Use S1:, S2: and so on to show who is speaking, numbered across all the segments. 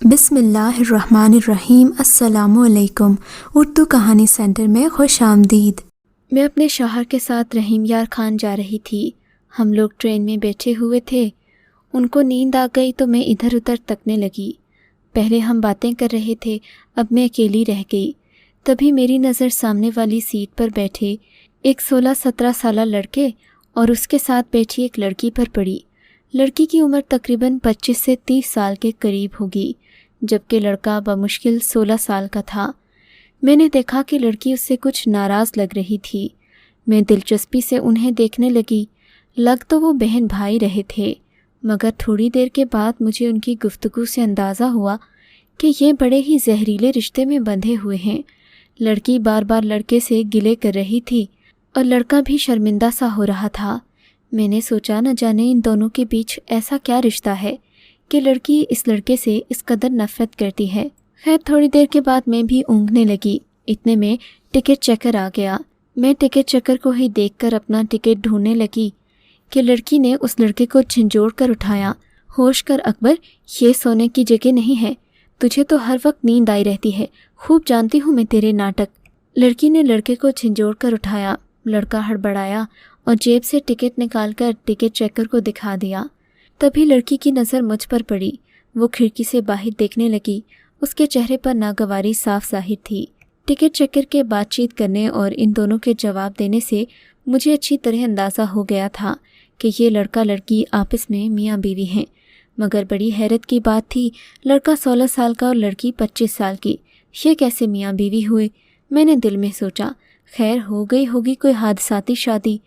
S1: بسم اللہ الرحمن الرحیم۔ السلام علیکم۔ اردو کہانی سینٹر میں خوش آمدید۔ میں اپنے شوہر کے ساتھ رحیم یار خان جا رہی تھی۔ ہم لوگ ٹرین میں بیٹھے ہوئے تھے۔ ان کو نیند آ گئی تو میں ادھر ادھر تکنے لگی۔ پہلے ہم باتیں کر رہے تھے، اب میں اکیلی رہ گئی۔ تبھی میری نظر سامنے والی سیٹ پر بیٹھے ایک 16-17 سالہ لڑکے اور اس کے ساتھ بیٹھی ایک لڑکی پر پڑی۔ لڑکی کی عمر تقریباً 25 سے 30 سال کے قریب ہوگی، جبکہ لڑکا بمشکل 16 سال کا تھا۔ میں نے دیکھا کہ لڑکی اس سے کچھ ناراض لگ رہی تھی۔ میں دلچسپی سے انہیں دیکھنے لگی۔ لگ تو وہ بہن بھائی رہے تھے، مگر تھوڑی دیر کے بعد مجھے ان کی گفتگو سے اندازہ ہوا کہ یہ بڑے ہی زہریلے رشتے میں بندھے ہوئے ہیں۔ لڑکی بار بار لڑکے سے گلے کر رہی تھی اور لڑکا بھی شرمندہ سا ہو رہا تھا۔ میں نے سوچا نہ جانے ان دونوں کے بیچ ایسا کیا رشتہ ہے کہ لڑکی اس لڑکے سے اس قدر نفرت کرتی ہے۔ خیر تھوڑی دیر کے بعد میں بھی اونگنے لگی۔ اتنے میں ٹکٹ چیکر آ گیا۔ میں ٹکٹ چیکر کو ہی دیکھ کر اپنا ٹکٹ ڈھونڈنے لگی کہ لڑکی نے اس لڑکے کو جھنجھوڑ کر اٹھایا۔ ہوش کر اکبر، یہ سونے کی جگہ نہیں ہے، تجھے تو ہر وقت نیند آئی رہتی ہے، خوب جانتی ہوں میں تیرے ناٹک۔ لڑکی نے لڑکے کو جھنجھوڑ کر اٹھایا۔ لڑکا ہڑبڑایا اور جیب سے ٹکٹ نکال کر ٹکٹ چیکر کو دکھا دیا۔ تبھی لڑکی کی نظر مجھ پر پڑی۔ وہ کھڑکی سے باہر دیکھنے لگی۔ اس کے چہرے پر ناگواری صاف ظاہر تھی۔ ٹکٹ چیکر کے بات چیت کرنے اور ان دونوں کے جواب دینے سے مجھے اچھی طرح اندازہ ہو گیا تھا کہ یہ لڑکا لڑکی آپس میں میاں بیوی ہیں۔ مگر بڑی حیرت کی بات تھی، لڑکا 16 سال کا اور لڑکی 25 سال کی، یہ کیسے میاں بیوی ہوئے؟ میں نے دل میں سوچا، خیر ہو گئی ہوگی کوئی حادثاتی شادی،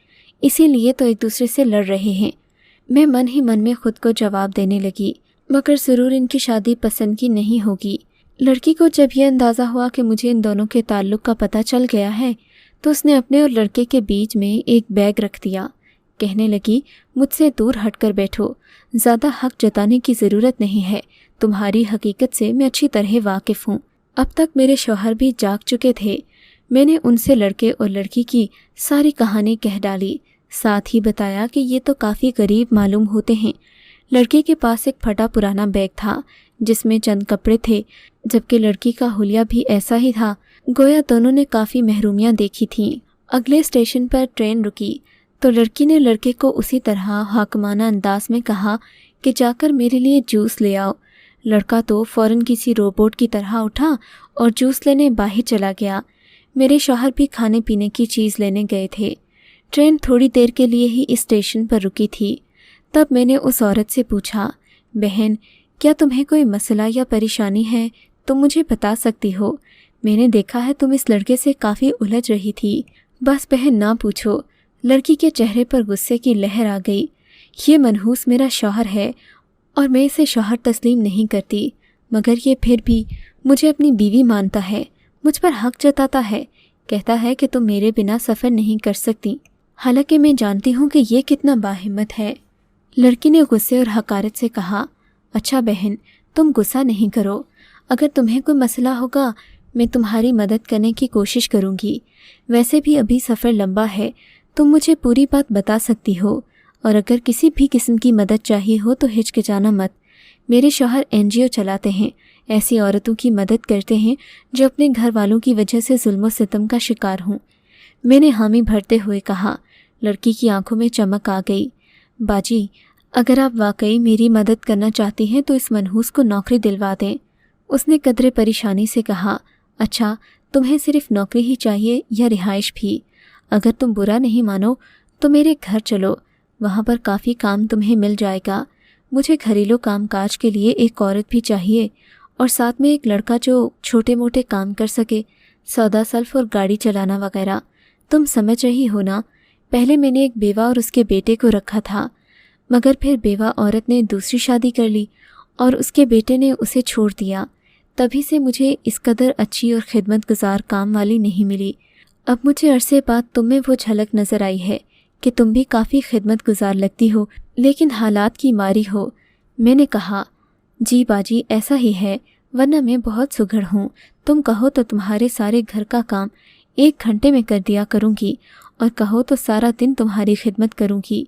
S1: اسی لیے تو ایک دوسرے سے لڑ رہے ہیں۔ میں من ہی من میں خود کو جواب دینے لگی، مگر ضرور ان کی شادی پسند کی نہیں ہوگی۔ لڑکی کو جب یہ اندازہ ہوا کہ مجھے ان دونوں کے تعلق کا پتہ چل گیا ہے تو اس نے اپنے اور لڑکے کے بیچ میں ایک بیگ رکھ دیا۔ کہنے لگی، مجھ سے دور ہٹ کر بیٹھو، زیادہ حق جتانے کی ضرورت نہیں ہے، تمہاری حقیقت سے میں اچھی طرح واقف ہوں۔ اب تک میرے شوہر بھی جاگ چکے تھے۔ میں نے ان سے لڑکے اور لڑکی کی ساری کہانی کہہ ڈالی، ساتھ ہی بتایا کہ یہ تو کافی غریب معلوم ہوتے ہیں۔ لڑکے کے پاس ایک پھٹا پرانا بیگ تھا جس میں چند کپڑے تھے، جبکہ لڑکی کا حلیہ بھی ایسا ہی تھا، گویا دونوں نے کافی محرومیاں دیکھی تھیں۔ اگلے اسٹیشن پر ٹرین رکی تو لڑکی نے لڑکے کو اسی طرح حاکمانہ انداز میں کہا کہ جا کر میرے لیے جوس لے آؤ۔ لڑکا تو فوراً کسی روبوٹ کی طرح اٹھا اور جوس لینے باہر چلا گیا۔ میرے شوہر بھی کھانے پینے کی چیز لینے گئے تھے۔ ٹرین تھوڑی دیر کے لیے ہی اس اسٹیشن پر رکی تھی۔ تب میں نے اس عورت سے پوچھا، بہن کیا تمہیں کوئی مسئلہ یا پریشانی ہے؟ تم مجھے بتا سکتی ہو، میں نے دیکھا ہے تم اس لڑکے سے کافی الجھ رہی تھی۔ بس بہن نہ پوچھو، لڑکی کے چہرے پر غصے کی لہر آ گئی۔ یہ منحوس میرا شوہر ہے اور میں اسے شوہر تسلیم نہیں کرتی، مگر یہ پھر بھی مجھے اپنی بیوی مانتا ہے، مجھ پر حق جتاتا ہے، کہتا ہے کہ تم میرے بنا سفر نہیں کر سکتی، حالانکہ میں جانتی ہوں کہ یہ کتنا باہمت ہے۔ لڑکی نے غصے اور حقارت سے کہا، اچھا بہن تم غصہ نہیں کرو، اگر تمہیں کوئی مسئلہ ہوگا میں تمہاری مدد کرنے کی کوشش کروں گی، ویسے بھی ابھی سفر لمبا ہے، تم مجھے پوری بات بتا سکتی ہو، اور اگر کسی بھی قسم کی مدد چاہیے ہو تو ہچکچانا مت۔ میرے شوہر NGO چلاتے ہیں، ایسی عورتوں کی مدد کرتے ہیں جو اپنے گھر والوں کی وجہ سے ظلم و ستم کا شکار ہوں۔ میں نے حامی بھرتے ہوئے کہا۔ لڑکی کی آنکھوں میں چمک آ گئی، باجی اگر آپ واقعی میری مدد کرنا چاہتی ہیں تو اس منحوس کو نوکری دلوا دیں۔ اس نے قدرے پریشانی سے کہا، اچھا تمہیں صرف نوکری ہی چاہیے یا رہائش بھی؟ اگر تم برا نہیں مانو تو میرے گھر چلو، وہاں پر کافی کام تمہیں مل جائے گا۔ مجھے گھریلو کام کاج کے لیے ایک عورت بھی چاہیے اور ساتھ میں ایک لڑکا جو چھوٹے موٹے کام کر سکے، سودا سلف اور گاڑی چلانا وغیرہ۔ تم سمجھ رہی ہو نا، پہلے میں نے ایک بیوہ اور اس کے بیٹے کو رکھا تھا، مگر پھر بیوہ عورت نے دوسری شادی کر لی اور اس کے بیٹے نے اسے چھوڑ دیا۔ تبھی سے مجھے اس قدر اچھی اور خدمت گزار کام والی نہیں ملی۔ اب مجھے عرصے بعد تم میں وہ جھلک نظر آئی ہے کہ تم بھی کافی خدمت گزار لگتی ہو، لیکن حالات کی ماری ہو۔ میں نے کہا، جی باجی ایسا ہی ہے، ورنہ میں بہت سگڑ ہوں، تم کہو تو تمہارے سارے گھر کا کام 1 گھنٹے میں کر دیا کروں گی، اور کہو تو سارا دن تمہاری خدمت کروں گی۔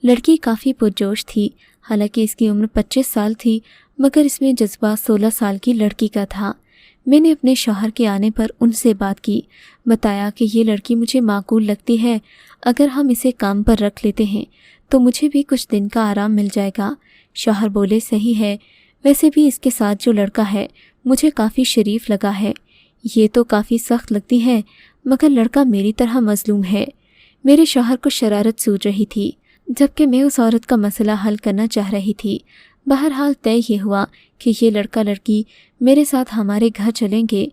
S1: لڑکی کافی پرجوش تھی، حالانکہ اس کی عمر 25 سال تھی، مگر اس میں جذبہ 16 سال کی لڑکی کا تھا۔ میں نے اپنے شوہر کے آنے پر ان سے بات کی، بتایا کہ یہ لڑکی مجھے معقول لگتی ہے، اگر ہم اسے کام پر رکھ لیتے ہیں تو مجھے بھی کچھ دن کا آرام مل جائے گا۔ شوہر بولے صحیح ہے، ویسے بھی اس کے ساتھ جو لڑکا ہے مجھے کافی شریف لگا ہے، یہ تو کافی سخت لگتی ہے مگر لڑکا میری طرح مظلوم ہے۔ میرے شوہر کو شرارت سوچ رہی تھی، جبکہ میں اس عورت کا مسئلہ حل کرنا چاہ رہی تھی۔ بہرحال طے یہ ہوا کہ یہ لڑکا لڑکی میرے ساتھ ہمارے گھر چلیں گے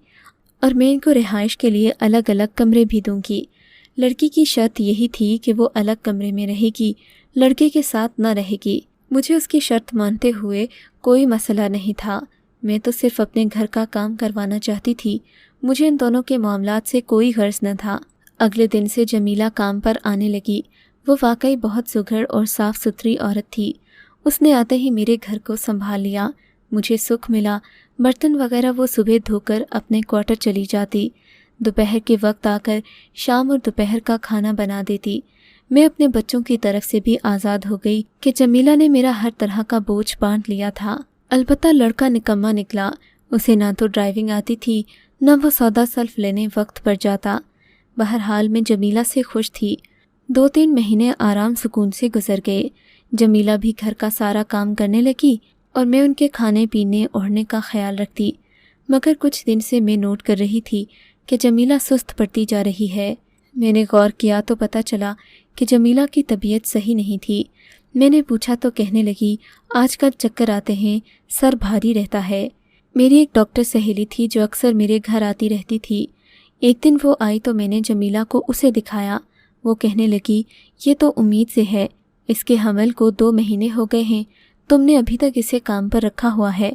S1: اور میں ان کو رہائش کے لیے الگ الگ کمرے بھی دوں گی۔ لڑکی کی شرط یہی تھی کہ وہ الگ کمرے میں رہے گی، لڑکے کے ساتھ نہ رہے گی۔ مجھے اس کی شرط مانتے ہوئے کوئی مسئلہ نہیں تھا، میں تو صرف اپنے گھر کا کام کروانا چاہتی تھی، مجھے ان دونوں کے معاملات سے کوئی غرض نہ تھا۔ اگلے دن سے جمیلہ کام پر آنے لگی۔ وہ واقعی بہت سگھڑ اور صاف ستھری عورت تھی۔ اس نے آتے ہی میرے گھر کو سنبھال لیا، مجھے سکھ ملا۔ برتن وغیرہ وہ صبح دھو کر اپنے کوارٹر چلی جاتی، دوپہر کے وقت آ کر شام اور دوپہر کا کھانا بنا دیتی۔ میں اپنے بچوں کی طرف سے بھی آزاد ہو گئی کہ جمیلہ نے میرا ہر طرح کا بوجھ بانٹ لیا تھا۔ البتہ لڑکا نکما نکلا، اسے نہ تو ڈرائیونگ آتی تھی نہ وہ سودا سلف لینے وقت پر جاتا۔ بہرحال میں جمیلہ سے خوش تھی۔ 2-3 مہینے آرام سکون سے گزر گئے۔ جمیلہ بھی گھر کا سارا کام کرنے لگی اور میں ان کے کھانے پینے اوڑھنے کا خیال رکھتی، مگر کچھ دن سے میں نوٹ کر رہی تھی کہ جمیلہ سست پڑتی جا رہی ہے۔ میں نے غور کیا تو پتہ چلا کہ جمیلہ کی طبیعت صحیح نہیں تھی۔ میں نے پوچھا تو کہنے لگی آج کل چکر آتے ہیں، سر بھاری رہتا ہے۔ میری ایک ڈاکٹر سہیلی تھی جو اکثر میرے گھر آتی رہتی تھی۔ ایک دن وہ آئی تو میں نے جمیلہ کو اسے دکھایا۔ وہ کہنے لگی یہ تو امید سے ہے، اس کے حمل کو 2 مہینے ہو گئے ہیں، تم نے ابھی تک اسے کام پر رکھا ہوا ہے،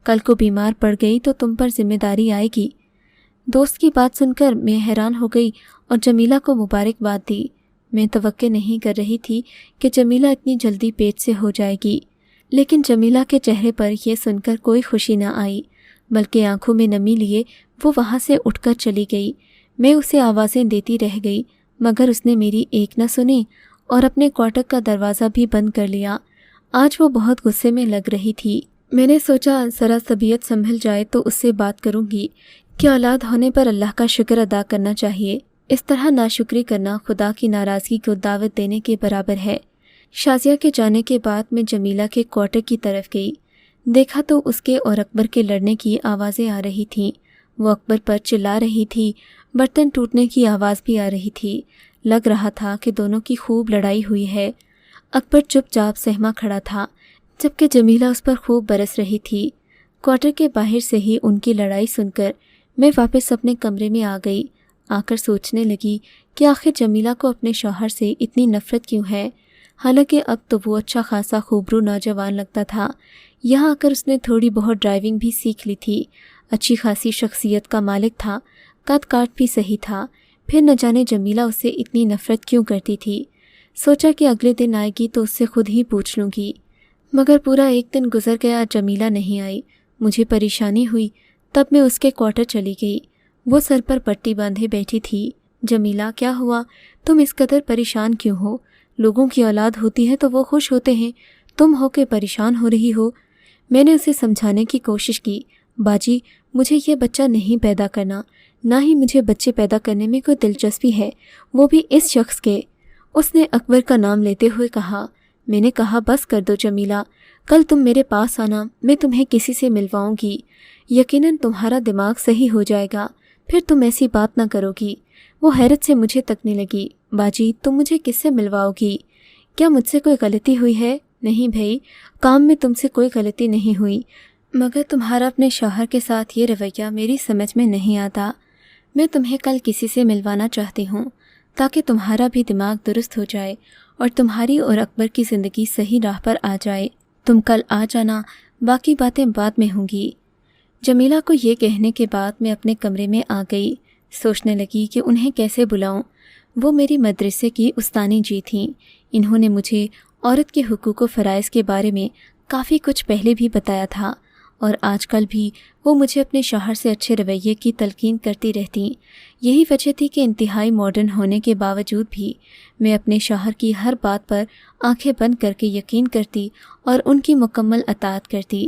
S1: کل کو بیمار پڑ گئی تو تم پر ذمہ داری آئے گی۔ دوست کی بات سن کر میں حیران ہو گئی اور جمیلہ کو مبارکباد دی۔ میں توقع نہیں کر رہی تھی کہ جمیلہ اتنی جلدی پیٹ سے ہو جائے گی، لیکن جمیلہ کے چہرے پر یہ سن کر کوئی خوشی نہ آئی، بلکہ آنکھوں میں نمی لیے وہ وہاں سے اٹھ کر چلی گئی۔ میں اسے آوازیں دیتی رہ گئی مگر اس نے میری ایک نہ سنی اور اپنے کوارٹر کا دروازہ بھی بند کر لیا۔ آج وہ بہت غصے میں لگ رہی تھی۔ میں نے سوچا ذرا طبیعت سنبھل جائے تو اس سے بات کروں گی کہ اولاد ہونے پر اللہ کا شکر ادا کرنا چاہیے، اس طرح ناشکری کرنا خدا کی ناراضگی کو دعوت دینے کے برابر ہے۔ شازیہ کے جانے کے بعد میں جمیلہ کے کوارٹر کی طرف گئی، دیکھا تو اس کے اور اکبر کے لڑنے کی آوازیں آ رہی تھیں۔ وہ اکبر پر چلا رہی تھی، برتن ٹوٹنے کی آواز بھی آ رہی تھی۔ لگ رہا تھا کہ دونوں کی خوب لڑائی ہوئی ہے۔ اکبر چپ چاپ سہما کھڑا تھا جبکہ جمیلہ اس پر خوب برس رہی تھی۔ کوارٹر کے باہر سے ہی ان کی لڑائی سن کر میں واپس اپنے کمرے میں آ گئی۔ آ کر سوچنے لگی کہ آخر جمیلہ کو اپنے شوہر سے اتنی نفرت کیوں ہے، حالانکہ اب تو وہ اچھا خاصا خوبرو نوجوان لگتا تھا۔ یہاں آ کر اس نے تھوڑی بہت ڈرائیونگ بھی سیکھ لی تھی، اچھی خاصی شخصیت کا مالک تھا، قد کاٹ بھی صحیح تھا، پھر نہ جانے جمیلہ اس سے اتنی نفرت کیوں کرتی تھی۔ سوچا کہ اگلے دن آئے گی تو اس سے خود ہی پوچھ لوں گی، مگر پورا ایک دن گزر گیا، جمیلہ نہیں آئی۔ مجھے پریشانی ہوئی، تب میں اس کے کوارٹر چلی گئی۔ وہ سر پر پٹی باندھے بیٹھی تھی۔ جمیلہ کیا ہوا؟ تم اس قدر پریشان کیوں ہو؟ لوگوں کی اولاد ہوتی ہے تو وہ خوش ہوتے ہیں، تم ہو کے پریشان ہو رہی ہو۔ میں نے اسے سمجھانے کی کوشش کی، باجی مجھے یہ بچہ نہیں پیدا کرنا، نہ ہی مجھے بچے پیدا کرنے میں کوئی دلچسپی ہے، وہ بھی اس شخص کے۔ اس نے اکبر کا نام لیتے ہوئے کہا۔ میں نے کہا بس کر دو جمیلہ، کل تم میرے پاس آنا، میں تمہیں کسی سے ملواؤں گی، یقیناً تمہارا دماغ صحیح ہو جائے گا، پھر تم ایسی بات نہ کرو گی۔ وہ حیرت سے مجھے تکنے لگی۔ باجی تم مجھے کس سے ملواؤ گی؟ کیا مجھ سے کوئی غلطی ہوئی ہے؟ نہیں بھائی، کام میں تم سے کوئی غلطی نہیں ہوئی، مگر تمہارا اپنے شوہر کے ساتھ یہ رویہ میری سمجھ میں نہیں آتا۔ میں تمہیں کل کسی سے ملوانا چاہتی ہوں تاکہ تمہارا بھی دماغ درست ہو جائے اور تمہاری اور اکبر کی زندگی صحیح راہ پر آ جائے۔ تم کل آ جانا، باقی باتیں بعد میں ہوں گی۔ جمیلہ کو یہ کہنے کے بعد میں اپنے کمرے میں آ گئی، سوچنے لگی کہ انہیں کیسے بلاؤں۔ وہ میری مدرسے کی استانی جی تھیں، انہوں نے مجھے عورت کے حقوق و فرائض کے بارے میں کافی کچھ پہلے بھی بتایا تھا، اور آج کل بھی وہ مجھے اپنے شوہر سے اچھے رویے کی تلقین کرتی رہتیں۔ یہی وجہ تھی کہ انتہائی ماڈرن ہونے کے باوجود بھی میں اپنے شوہر کی ہر بات پر آنکھیں بند کر کے یقین کرتی اور ان کی مکمل اطاعت کرتی۔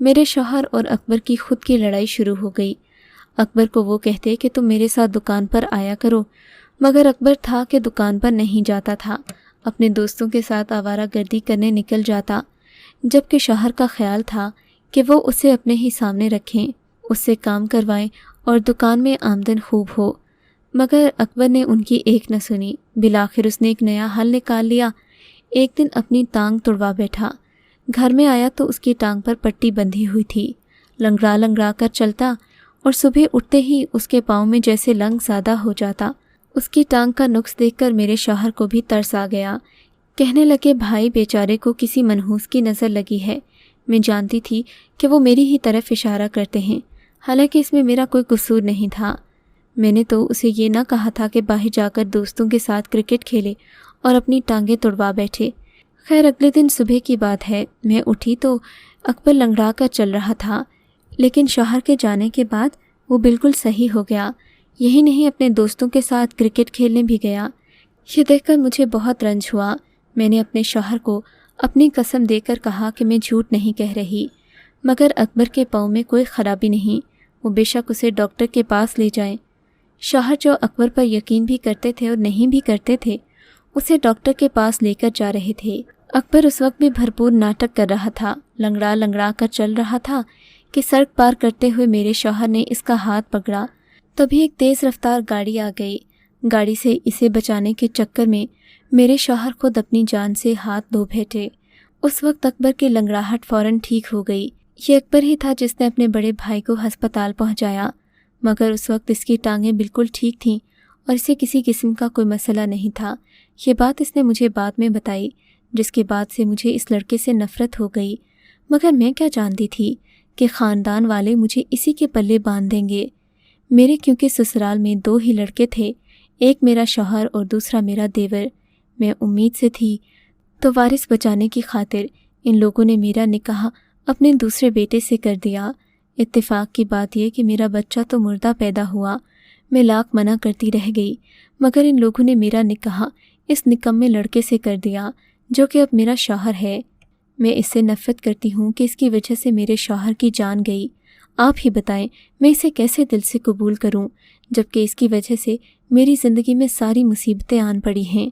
S1: میرے شوہر اور اکبر کی خود کی لڑائی شروع ہو گئی۔ اکبر کو وہ کہتے کہ تم میرے ساتھ دکان پر آیا کرو، مگر اکبر تھا کہ دکان پر نہیں جاتا تھا، اپنے دوستوں کے ساتھ آوارہ گردی کرنے نکل جاتا، جبکہ شوہر کا خیال تھا کہ وہ اسے اپنے ہی سامنے رکھیں، اس سے کام کروائیں اور دکان میں آمدن خوب ہو۔ مگر اکبر نے ان کی ایک نہ سنی۔ بالآخر اس نے ایک نیا حل نکال لیا۔ ایک دن اپنی ٹانگ توڑوا بیٹھا۔ گھر میں آیا تو اس کی ٹانگ پر پٹی بندھی ہوئی تھی، لنگڑا لنگڑا کر چلتا اور صبح اٹھتے ہی اس کے پاؤں میں جیسے لنگ زیادہ ہو جاتا۔ اس کی ٹانگ کا نقص دیکھ کر میرے شوہر کو بھی ترس آ گیا۔ کہنے لگے بھائی بیچارے کو کسی منحوس کی نظر لگی ہے۔ میں جانتی تھی کہ وہ میری ہی طرف اشارہ کرتے ہیں، حالانکہ اس میں میرا کوئی قصور نہیں تھا۔ میں نے تو اسے یہ نہ کہا تھا کہ باہر جا کر دوستوں کے ساتھ کرکٹ کھیلے اور اپنی ٹانگیں توڑوا بیٹھے۔ خیر اگلے دن صبح کی بات ہے، میں اٹھی تو اکبر لنگڑا کر چل رہا تھا، لیکن شوہر کے جانے کے بعد وہ بالکل صحیح ہو گیا۔ یہی نہیں، اپنے دوستوں کے ساتھ کرکٹ کھیلنے بھی گیا۔ یہ دیکھ کر مجھے بہت رنج ہوا۔ میں نے اپنے شوہر کو اپنی قسم دے کر کہا کہ میں جھوٹ نہیں کہہ رہی، مگر اکبر کے پاؤں میں کوئی خرابی نہیں، وہ بے شک اسے ڈاکٹر کے پاس لے جائیں۔ شوہر جو اکبر پر یقین بھی کرتے تھے اور نہیں بھی کرتے تھے، اسے ڈاکٹر کے پاس لے کر جا رہے تھے۔ اکبر اس وقت بھی بھرپور ناٹک کر رہا تھا، لنگڑا لنگڑا کر چل رہا تھا کہ سڑک پار کرتے ہوئے میرے شوہر نے اس کا ہاتھ پکڑا۔ تبھی ایک تیز رفتار گاڑی آ گئی۔ گاڑی سے اسے بچانے کے چکر میں میرے شوہر خود اپنی جان سے ہاتھ دھو بیٹھے۔ اس وقت اکبر کی لنگڑاہٹ فوراً ٹھیک ہو گئی۔ یہ اکبر ہی تھا جس نے اپنے بڑے بھائی کو ہسپتال پہنچایا، مگر اس وقت اس کی ٹانگیں بالکل ٹھیک تھیں اور اسے کسی قسم کا کوئی مسئلہ نہیں تھا۔ یہ بات اس نے مجھے بعد میں بتائی، جس کے بعد سے مجھے اس لڑکے سے نفرت ہو گئی۔ مگر میں کیا جانتی تھی کہ خاندان والے مجھے اسی کے پلے باندھ دیں گے۔ میرے کیونکہ سسرال میں 2 ہی لڑکے تھے، ایک میرا شوہر اور دوسرا میرا دیور۔ میں امید سے تھی تو وارث بچانے کی خاطر ان لوگوں نے میرا نکاح اپنے دوسرے بیٹے سے کر دیا۔ اتفاق کی بات یہ کہ میرا بچہ تو مردہ پیدا ہوا۔ میں لاکھ منع کرتی رہ گئی، مگر ان لوگوں نے میرا نکاح اس نکمے لڑکے سے کر دیا جو کہ اب میرا شوہر ہے۔ میں اس سے نفرت کرتی ہوں کہ اس کی وجہ سے میرے شوہر کی جان گئی۔ آپ ہی بتائیں میں اسے کیسے دل سے قبول کروں، جبکہ اس کی وجہ سے میری زندگی میں ساری مصیبتیں آن پڑی ہیں۔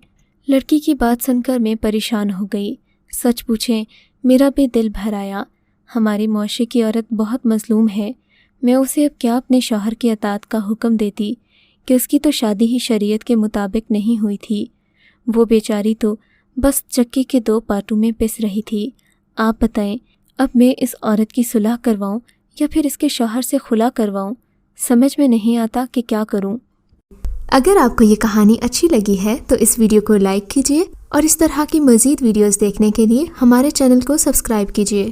S1: لڑکی کی بات سن کر میں پریشان ہو گئی۔ سچ پوچھیں میرا بھی دل بھر آیا۔ ہمارے معاشرے کی عورت بہت مظلوم ہے۔ میں اسے اب کیا اپنے شوہر کی اطاعت کا حکم دیتی کہ اس کی تو شادی ہی شریعت کے مطابق نہیں ہوئی تھی۔ وہ بیچاری تو بس چکی کے 2 پارٹوں میں پس رہی تھی۔ آپ بتائیں اب میں اس عورت کی صلح کرواؤں یا پھر اس کے شوہر سے خلا کرواؤں؟ سمجھ میں نہیں آتا کہ کیا کروں۔
S2: اگر آپ کو یہ کہانی اچھی لگی ہے تو اس ویڈیو کو لائک کیجیے اور اس طرح کی مزید ویڈیوز دیکھنے کے لیے ہمارے چینل کو سبسکرائب کیجیے۔